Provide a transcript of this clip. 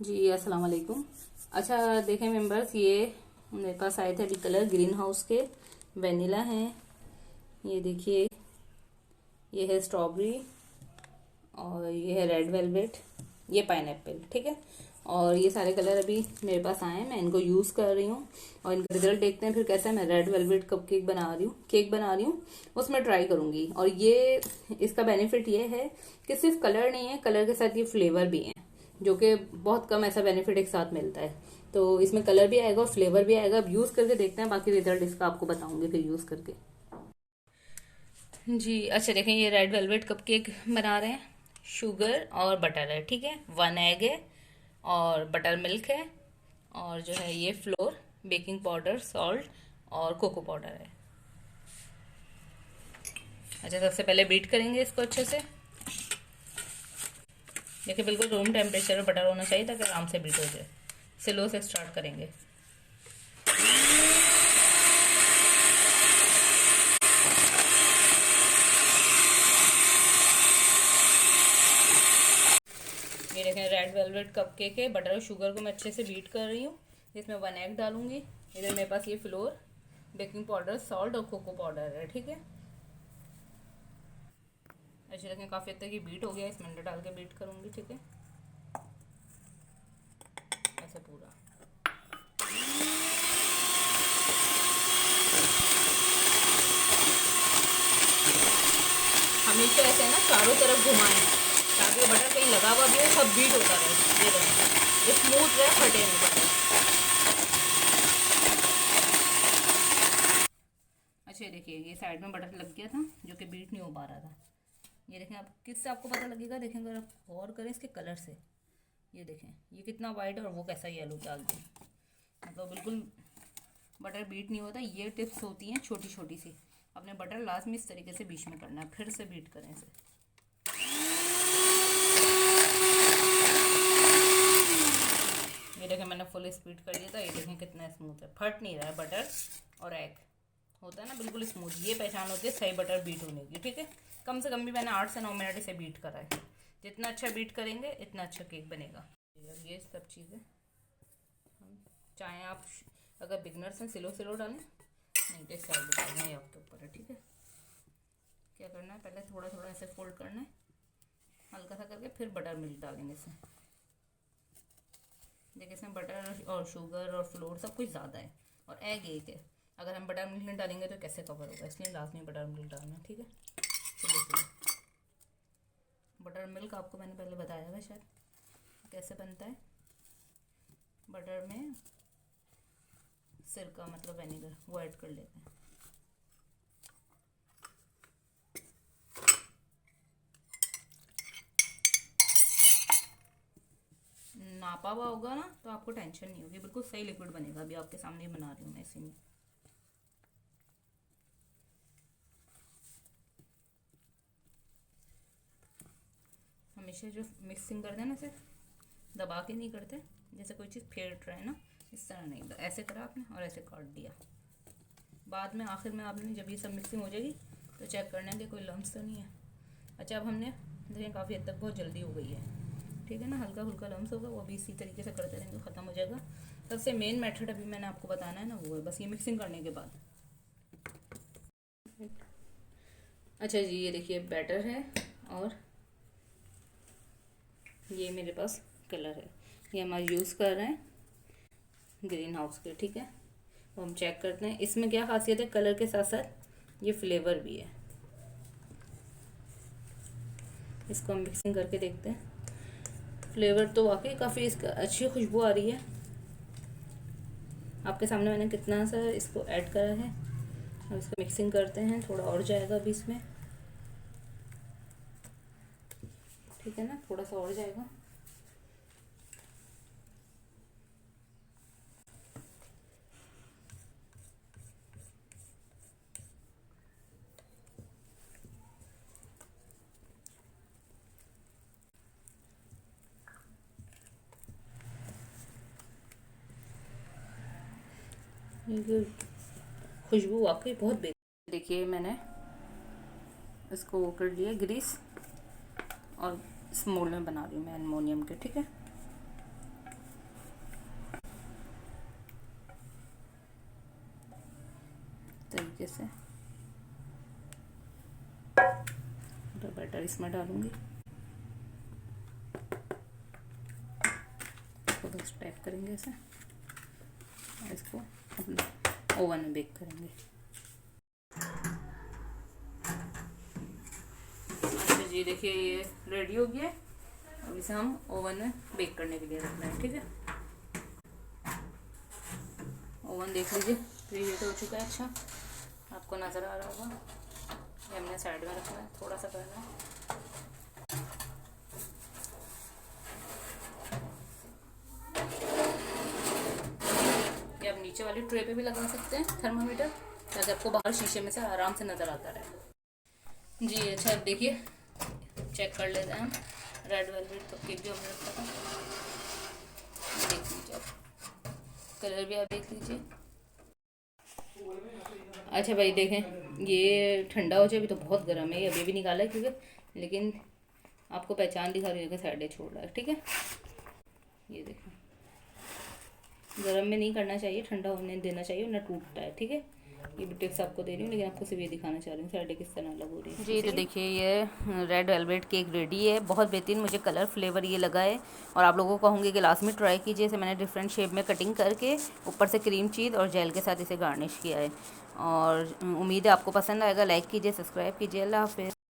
जी अस्सलाम वालेकुम। अच्छा देखें मेंबर्स, ये मेरे पास आए थे अभी कलर ग्रीन हाउस के वेनिला हैं। ये देखिए, ये है स्ट्रॉबेरी और ये है रेड वेलवेट, ये पाइनएप्पल। ठीक है, और ये सारे कलर अभी मेरे पास आए हैं, मैं इनको यूज़ कर रही हूँ और इनका रिजल्ट देखते हैं फिर कैसा है। मैं रेड वेलवेट कप केक बना रही हूँ, उसमें ट्राई करूंगी। और ये इसका बेनिफिट ये है कि सिर्फ कलर नहीं है, कलर के साथ ये फ्लेवर भी है, जो कि बहुत कम ऐसा बेनिफिट एक साथ मिलता है। तो इसमें कलर भी आएगा और फ्लेवर भी आएगा। अब यूज़ करके देखते हैं, बाकी रिजल्ट इसका आपको बताऊंगी फिर यूज़ करके। जी अच्छा, देखें ये रेड वेलवेट कपकेक बना रहे हैं। शुगर और बटर है, ठीक है, 1 एग है और बटर मिल्क है और जो है ये फ्लोर, बेकिंग पाउडर, सॉल्ट और कोको पाउडर है। अच्छा, सबसे पहले बीट करेंगे इसको अच्छे से। देखिए बिल्कुल रूम टेम्परेचर पर बटर होना चाहिए ताकि आराम से बीट हो जाए। स्लो से स्टार्ट करेंगे। ये देखें रेड वेलवेट कपकेक है। बटर और शुगर को मैं अच्छे से बीट कर रही हूँ। इसमें 1 एग डालूंगी। इधर मेरे पास ये फ्लोर, बेकिंग पाउडर, सॉल्ट और कोको पाउडर है, ठीक है। अच्छे देखें काफ़ी हद तक ये बीट हो गया, इसमें अंडा डाल के बीट करूँगी, ठीक है, ऐसे पूरा। हमेशा ऐसे ना चारों तरफ घुमाएं ताकि बटर कहीं लगा हुआ भी हो, सब बीट होता रहे। ये रहे स्मूथ रहे, फटे नहीं बटर। अच्छा ये देखिए, ये साइड में बटर लग गया था जो कि बीट नहीं हो पा रहा था। ये देखें, आप किससे आपको पता लगेगा, देखें अगर आप गौर करें इसके कलर से। ये देखें ये कितना वाइट और वो कैसा येलो डाल दिया, मतलब बिल्कुल बटर बीट नहीं होता। ये टिप्स होती हैं छोटी छोटी सी। अपने बटर लास्ट में इस तरीके से बीच में करना है, फिर से बीट करें इसे। ये देखें मैंने फुल स्पीड कर दिया था। ये देखें कितना स्मूथ है, फट नहीं रहा है। बटर और एग होता है ना बिल्कुल स्मूथ, ये पहचान होती है सही बटर बीट होने की, ठीक है। कम से कम भी मैंने 8 से 9 मिनट इसे बीट करा है। जितना अच्छा बीट करेंगे इतना अच्छा केक बनेगा। ये सब चीज़ें हम चाहें आप अगर बिगनर्स हैं स्लो स्लो डालें, नहीं तो साइड डालना है आपके ऊपर है, ठीक है। क्या करना है, पहले थोड़ा थोड़ा ऐसे फोल्ड करना है हल्का सा करके, फिर बटर मिल्क डालेंगे इसमें। देखिए इसमें बटर और शुगर और फ्लोर सब कुछ ज़्यादा है और एग एक है। अगर हम बटर मिल्क नहीं डालेंगे तो कैसे कवर होगा, इसलिए लास्ट में बटर मिल्क डालना है, ठीक है। चलिए चलिए, बटर मिल्क आपको मैंने पहले बताया था शायद कैसे बनता है। बटर में सिरका मतलब विनेगर वो ऐड कर लेते हैं। नापा हुआ होगा ना तो आपको टेंशन नहीं होगी, बिल्कुल सही लिक्विड बनेगा। अभी आपके सामने ही बना रही हूँ मैं इसी में। हमेशा जो मिक्सिंग करते हैं ना, सिर्फ दबा के नहीं करते, जैसे कोई चीज़ फेंट रहा है ना, इस तरह नहीं, ऐसे करा आपने और ऐसे काट दिया। बाद में आखिर में आपने जब ये सब मिक्सिंग हो जाएगी तो चेक करना है कि कोई लम्स तो नहीं है। अच्छा अब हमने देखें काफ़ी हद तक बहुत जल्दी हो गई है, ठीक है ना। हल्का फुल्का लम्स होगा वो भी इसी तरीके से करते रहेंगे, ख़त्म हो जाएगा। सबसे मेन मेथड अभी मैंने आपको बताना है ना, वो है बस ये मिक्सिंग करने के बाद। अच्छा जी, ये देखिए बैटर है और ये मेरे पास कलर है। ये हम आज यूज़ कर रहे हैं ग्रीन हाउस के, ठीक है। तो हम चेक करते हैं इसमें क्या खासियत है, कलर के साथ साथ ये फ्लेवर भी है। इसको हम मिक्सिंग करके देखते हैं। फ्लेवर तो वाकई काफ़ी इसका अच्छी खुशबू आ रही है। आपके सामने मैंने कितना सा इसको ऐड करा है। अब इसको मिक्सिंग करते हैं, थोड़ा और जाएगा अभी इसमें, ठीक है ना, थोड़ा सा और जाएगा। ये खुशबू वाकई बहुत बेहतर। देखिए मैंने इसको वो कर लिया ग्रीस और इस मोल्ड में बना रही हूँ मैं एलुमिनियम के, ठीक है। से। तो बैटर इसमें डालूंगी, इसको बस टैप करेंगे ऐसे और इसको अपने ओवन में बेक करेंगे। अच्छा जी, देखिए ये रेडी हो गया। अब इसे हम ओवन में बेक करने के लिए रखना है, ठीक है। ओवन देख लीजिए प्रीहीट हो चुका है। अच्छा, आपको नज़र आ रहा होगा। ये हमने साइड में रखना है, थोड़ा सा करना है। ये आप नीचे वाली ट्रे पे भी लगा सकते हैं थर्मामीटर, ताकि आपको बाहर शीशे में से आराम से नज़र आता रहे। जी अच्छा, अब देखिए चेक कर लेते हैं हम रेड वेलवेट केक जो हमने रखा था। देख लीजिए आप, कलर भी आप देख लीजिए। अच्छा भाई देखें, ये ठंडा हो जाए, अभी तो बहुत गर्म है, ये अभी भी निकाला है क्योंकि, लेकिन आपको पहचान दिखा रही है कि साइडें छोड़ रहा है, ठीक है। ये देखें, गर्म में नहीं करना चाहिए, ठंडा होने देना चाहिए वरना टूटता है, ठीक है। ये भी टिप्स आपको दे रही हूँ, लेकिन आपको सिर्फ ये दिखाना चाह रही हूँ साइडें किस तरह अलग हो रही है जी। तो देखिए ये रेड वेलवेट केक रेडी है, बहुत बेहतरीन मुझे कलर फ्लेवर ये लगा है। और आप लोगों को कहूँगी कि लास्ट में ट्राई कीजिए। इसे मैंने डिफरेंट शेप में कटिंग करके ऊपर से क्रीम चीज़ और जेल के साथ इसे गार्निश किया है। और उम्मीद है आपको पसंद आएगा। लाइक कीजिए, सब्सक्राइब कीजिए। अल्लाह हाफिज़।